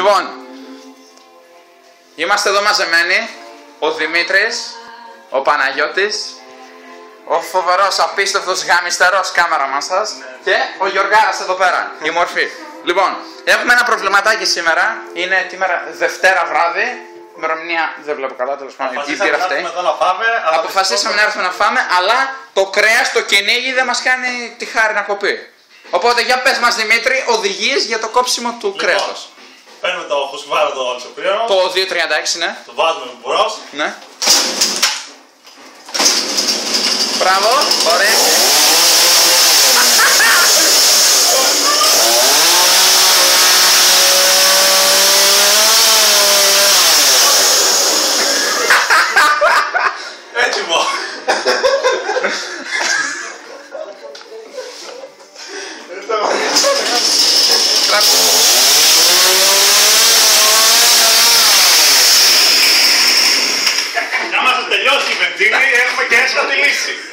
Λοιπόν, είμαστε εδώ μαζεμένοι. Ο Δημήτρης, ο Παναγιώτης, ο φοβερός, απίστευτος, γαμιστερός κάμεραμαν σας και ο Γιωργάρας εδώ πέρα, η μορφή. Λοιπόν, έχουμε ένα προβληματάκι σήμερα. Είναι τη μέρα Δευτέρα βράδυ. Ημερομηνία δεν βλέπω καλά, τέλος πάντων. Αποφασίσαμε να έρθουμε να φάμε, αλλά το κρέας, το κυνήγι δεν μας κάνει τη χάρη να κοπεί. Οπότε για πες μας Δημήτρη, οδηγίες για το κόψιμο του κρέατος. Παίρνουμε το χουσουβάρο το τσοπρίο. Το 236, ναι. Το βάζουμε μπρος. Ναι. Μπράβο, ωραία. Έτοιμο. Να μας τελειώσει η βενζίνη, έχουμε και έσχατη λύση.